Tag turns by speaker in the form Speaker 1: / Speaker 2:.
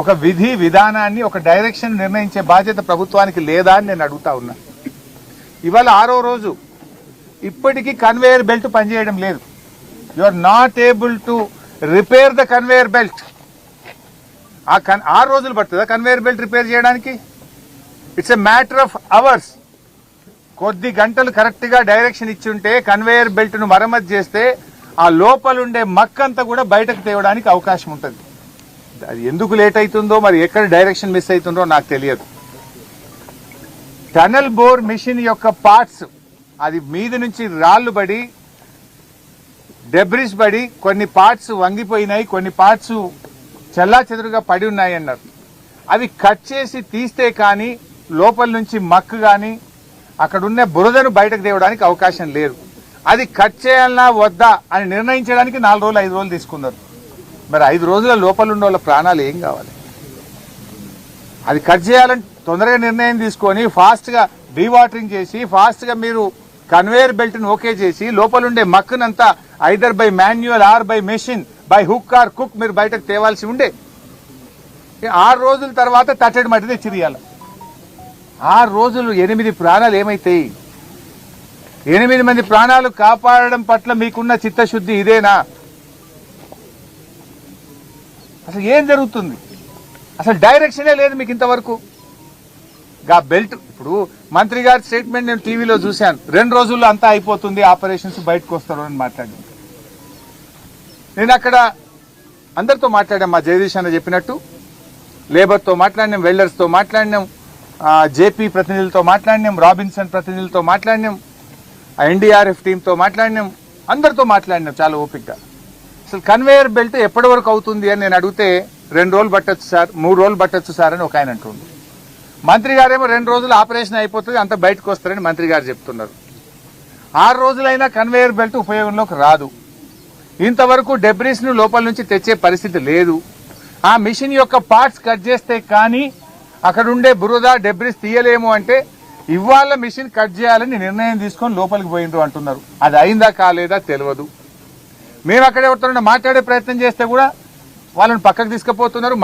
Speaker 1: ఒక విధి విధానాన్ని ఒక డైరెక్షన్ నిర్ణయించే బాధ్యత ప్రభుత్వానికి లేదా అని నేను అడుగుతా ఉన్నా. ఇవాళ 6వ రోజు ఇప్పటికీ కన్వేయర్ బెల్ట్ పనిచేయడం లేదు. You are not able to repair the conveyor belt. 6 రోజులు పడుతుందా కన్వేయర్ బెల్ట్ రిపేర్ చేయడానికి? It's a matter of hours. కొద్ది గంటలు కరెక్ట్ గా డైరెక్షన్ ఇచ్చి ఉంటే కన్వేయర్ బెల్ట్ ను మరమ్మతు చేస్తే ఆ లోపలుండే మక్కంతా కూడా బయటకు తేవడానికి అవకాశం ఉంటుంది. అది ఎందుకు లేట్ అవుతుందో, మరి ఎక్కడ డైరెక్షన్ మిస్ అవుతుందో నాకు తెలియదు. టనల్ బోర్ మిషన్ యొక్క పార్ట్స్, అది మీద నుంచి రాళ్లు పడి డెబ్రిస్ పడి కొన్ని పార్ట్స్ వంగిపోయినాయి, కొన్ని పార్ట్స్ చెల్లా చెదురుగా పడి ఉన్నాయి అన్నారు. అవి కట్ చేసి తీస్తే కానీ లోపల నుంచి మక్కు కానీ అక్కడున్న బురదను బయటకు తేవడానికి అవకాశం లేదు. అది కట్ చేయాలన్నా వద్దా అని నిర్ణయించడానికి 4 రోజులు 5 రోజులు తీసుకున్నారు. మరి 5 రోజుల లోపల ఉన్న వాళ్ళ ప్రాణాలు ఏం కావాలి? అది కట్ చేయాలని తొందరగా నిర్ణయం తీసుకొని ఫాస్ట్ గా డీవాటరింగ్ చేసి ఫాస్ట్ గా మీరు కన్వేయర్ బెల్ట్ ను ఓకే చేసి లోపలుండే మక్కునంతా either by manual or by machine by hook or కుక్ మీరు బయటకు తేవాల్సి ఉండే. 6 రోజుల తర్వాత తట్టడి మట్టి తెచ్చిరియాలి. 6 రోజులు 8 ప్రాణాలు ఏమైతాయి? 8 మంది ప్రాణాలు కాపాడడం పట్ల మీకున్న చిత్తశుద్ధి ఇదేనా? అసలు ఏం జరుగుతుంది? అసలు డైరెక్షనే లేదు మీకు ఇంతవరకు. గా బెల్ట్ ఇప్పుడు మంత్రి గారి స్టేట్మెంట్ నేను టీవీలో చూశాను. 2 రోజుల్లో అంతా అయిపోతుంది, ఆపరేషన్స్ బయటకు వస్తారు అని మాట్లాడాను. నేను అక్కడ అందరితో మాట్లాడాం. మా జగదీష్ అన్న చెప్పినట్టు లేబర్తో మాట్లాడినాం, వెల్డర్స్తో మాట్లాడినాం, జేపీ ప్రతినిధులతో మాట్లాడినాం, రాబిన్సన్ ప్రతినిధులతో మాట్లాడినాం, ఎన్డీఆర్ఎఫ్ టీంతో మాట్లాడినాం, అందరితో మాట్లాడినాం చాలా ఓపికగా. అసలు కన్వేయర్ బెల్ట్ ఎప్పటి వరకు అవుతుంది అని నేను అడిగితే 2 రోజులు పట్టొచ్చు సార్, 3 రోజులు పట్టొచ్చు సార్ అని ఒక ఆయన అంటుండ్రు. మంత్రి గారేమో 2 రోజులు ఆపరేషన్ అయిపోతుంది, అంత బయటకు వస్తారని మంత్రి గారు చెప్తున్నారు. 6 రోజులైనా కన్వేయర్ బెల్ట్ ఉపయోగంలోకి రాదు. ఇంతవరకు డెబ్రిస్ ను లోపల నుంచి తెచ్చే పరిస్థితి లేదు. ఆ మిషన్ యొక్క పార్ట్స్ కట్ చేస్తే కానీ అక్కడ ఉండే బురద డెబ్రిస్ తీయలేము అంటే ఇవాళ మిషన్ కట్ చేయాలని నిర్ణయం తీసుకొని లోపలికి పోయిండ్రు అంటున్నారు. అది అయిందా కాలేదా తెలియదు. మేము అక్కడ ఎవరితో మాట్లాడే ప్రయత్నం చేస్తే కూడా వాళ్ళని పక్కకు తీసుకుపోతున్నారు.